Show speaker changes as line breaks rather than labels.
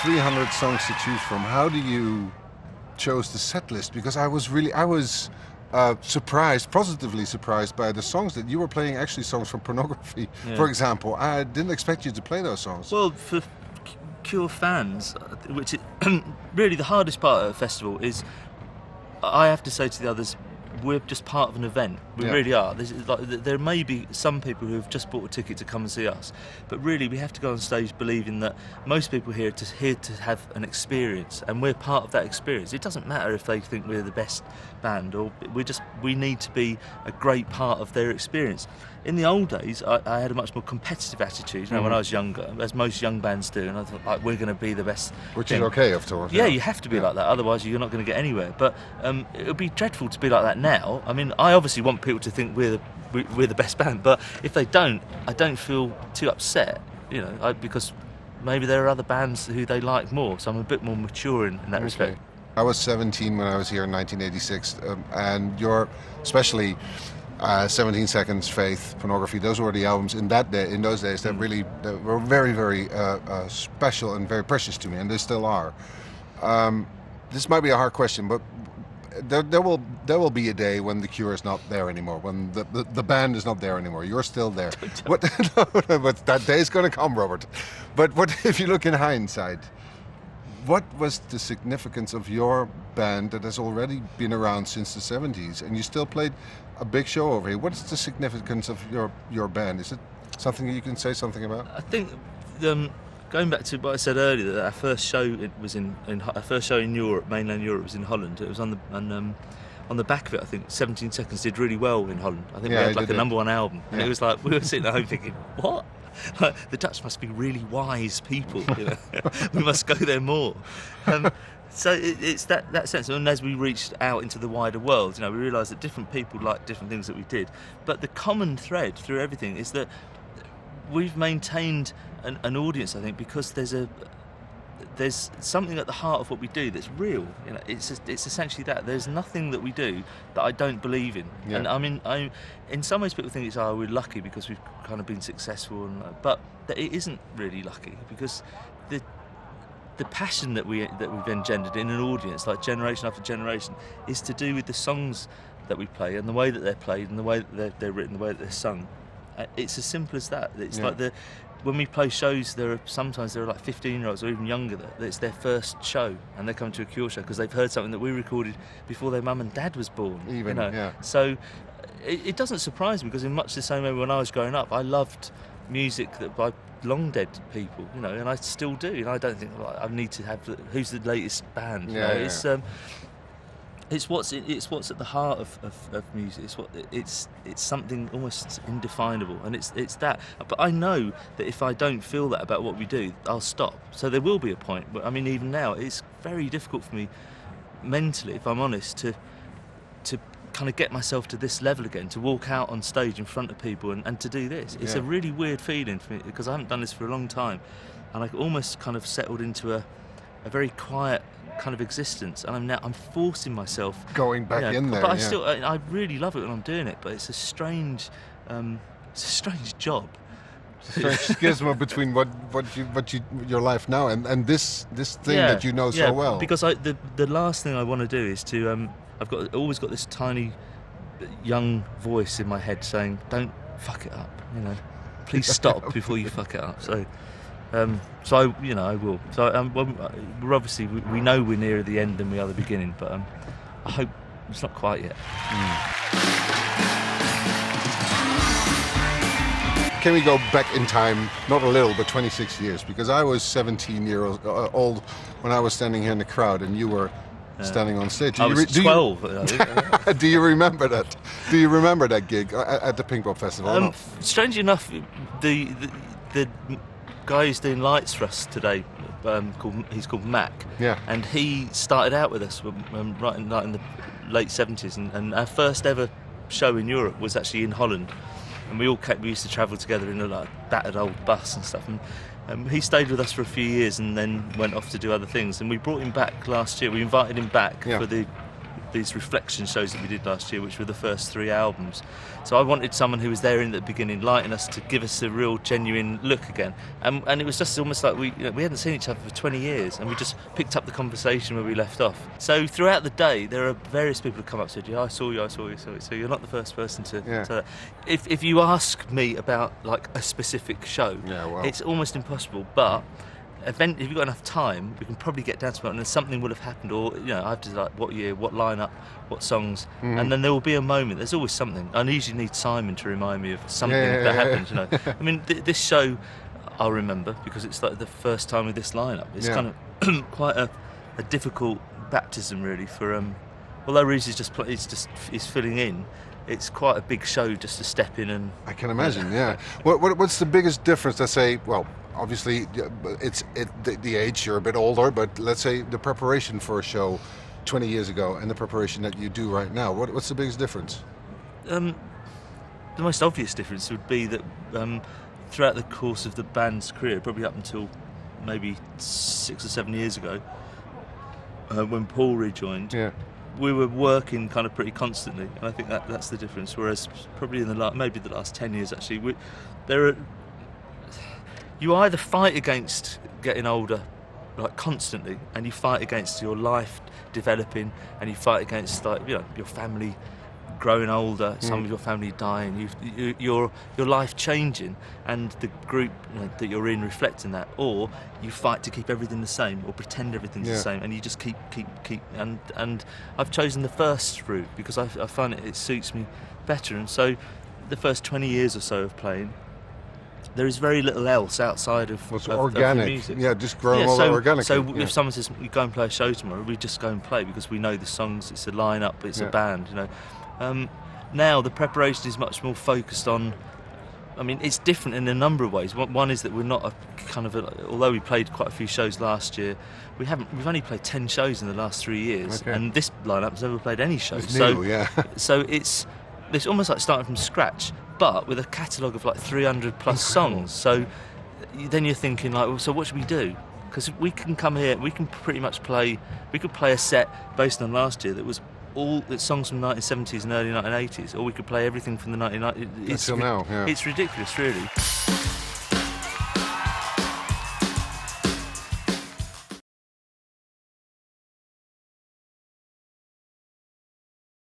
300 songs to choose from, how do you chose the set list? Because I was surprised, positively surprised by the songs that you were playing, actually songs from Pornography, for example. I didn't expect you to play those songs.
Well, for Cure fans, which is really the hardest part of a festival is, I have to say to the others, we're just part of an event. We really are. There may be some people who have just bought a ticket to come and see us, but really we have to go on stage believing that most people here are here to have an experience, and we're part of that experience. It doesn't matter if they think we're the best band, or we need to be a great part of their experience. In the old days, I had a much more competitive attitude, you know, when I was younger, as most young bands do, and I thought, like, we're going to be the best.
Which is okay, of course.
Yeah, you have to be like that, otherwise you're not going to get anywhere. But it would be dreadful to be like that now. I mean, I obviously want people to think we're the best band, but if they don't, I don't feel too upset, you know, because maybe there are other bands who they like more, so I'm a bit more mature in that respect.
I was 17 when I was here in 1986, and you're especially 17 Seconds, Faith, Pornography, those were the albums in those days that really were very, very special and very precious to me, and they still are. This might be a hard question, but there will be a day when the Cure is not there anymore, when the band is not there anymore. You're still there. But that day is going to come, Robert. But what if you look in hindsight? What was the significance of your band that has already been around since the 70s, and you still played a big show over here? What's the significance of your band? Is it something you can say something about?
I think going back to what I said earlier, that our first show was our first show in Europe, mainland Europe, was in Holland. It was on the back of it. I think 17 Seconds did really well in Holland. I think we had like a #1 album, and it was like we were sitting at home thinking, what? Like, the Dutch must be really wise people, you know? We must go there more. So it's that sense, and as we reached out into the wider world, you know, we realised that different people like different things that we did. But the common thread through everything is that we've maintained an audience, I think, because there's something at the heart of what we do that's real. You know, it's essentially that. There's nothing that we do that I don't believe in. Yeah. And I mean, in some ways people think it's, we're lucky because we've kind of been successful, but it isn't really lucky, because the passion that we've engendered in an audience, like generation after generation, is to do with the songs that we play and the way that they're played and the way that they're written, the way that they're sung. It's as simple as that. It's like when we play shows, sometimes there are like 15-year-olds or even younger that it's their first show, and they come to a Cure show because they've heard something that we recorded before their mum and dad was born.
Even,
you know? So it doesn't surprise me, because in much the same way when I was growing up, I loved music that by long dead people, you know, and I still do. You know, I don't think I need to have who's the latest band. You know? It's what's at the heart of music. It's something almost indefinable, and it's that. But I know that if I don't feel that about what we do, I'll stop. So there will be a point. But I mean, even now, it's very difficult for me mentally, if I'm honest, to kind of get myself to this level again, to walk out on stage in front of people and to do this. It's a really weird feeling for me, because I haven't done this for a long time, and I almost kind of settled into a very quiet kind of existence, and I'm forcing myself
going back in there.
But I really love it when I'm doing it. But it's a strange job.
Strange schisma between your life now and this thing that you know so well.
Because the last thing I want to do is to I've always got this tiny young voice in my head saying, "Don't fuck it up, you know. Please stop before you fuck it up." So I will. So we're obviously we know we're nearer the end than we are the beginning, but I hope it's not quite yet.
Can we go back in time, not a little, but 26 years? Because I was 17 years old when I was standing here in the crowd, and you were standing on stage.
I was 12.
Do you remember that? Do you remember that gig at the Pinkpop Festival?
Strangely enough, the guy who's doing lights for us today, he's called Mac. Yeah. And he started out with us right in the late 70s, and our first ever show in Europe was actually in Holland. And we used to travel together in a battered old bus and stuff. And he stayed with us for a few years and then went off to do other things. And we brought him back last year. We invited him back for the these reflection shows that we did last year, which were the first 3 albums. So I wanted someone who was there in the beginning, lighting us, to give us a real genuine look again. And it was just almost like we hadn't seen each other for 20 years, and we just picked up the conversation where we left off. So throughout the day, there are various people who come up and said, "Yeah, I saw you. So you're not the first person to say that." If you ask me about like a specific show, it's almost impossible. But if you've got enough time, we can probably get down to it, and then something will have happened, or I have to like what year, what lineup, what songs, and then there will be a moment. There's always something. I usually need Simon to remind me of something that happened. I mean, this show I'll remember because it's like the first time with this lineup. It's kind of quite a difficult baptism, really. For although Reese is he's filling in. It's quite a big show just to step in and.
I can imagine. What's the biggest difference? Let's say, well, obviously, it's the age. You're a bit older, but let's say the preparation for a show 20 years ago and the preparation that you do right now. What's the biggest difference?
The most obvious difference would be that throughout the course of the band's career, probably up until maybe 6 or 7 years ago, when Paul rejoined. We were working kind of pretty constantly, and I think that's the difference. Whereas probably in maybe the last 10 years, actually, you either fight against getting older, like constantly, and you fight against your life developing, and you fight against your family growing older, some of your family dying, your life changing, and the group that you're in reflecting that, or you fight to keep everything the same or pretend everything's the same, and you just keep and I've chosen the first route because I find it suits me better. And so the first 20 years or so of playing, there is very little else outside of
organic.
Of music.
Just growing all organically.
So if someone says you go and play a show tomorrow, we just go and play because we know the songs. It's a lineup. It's a band. Now the preparation is much more focused on. I mean, it's different in a number of ways. One is that we're not although we played quite a few shows last year, we've only played 10 shows in the last 3 years, and this lineup has never played any shows. So it's almost like starting from scratch, but with a catalogue of like 300 plus songs. So then you're thinking like, well, so what should we do? Because we can come here, we can pretty much play. We could play a set based on last year that was all songs from the 1970s and early 1980s, or we could play everything from the 1990s.
Until now,
It's ridiculous, really.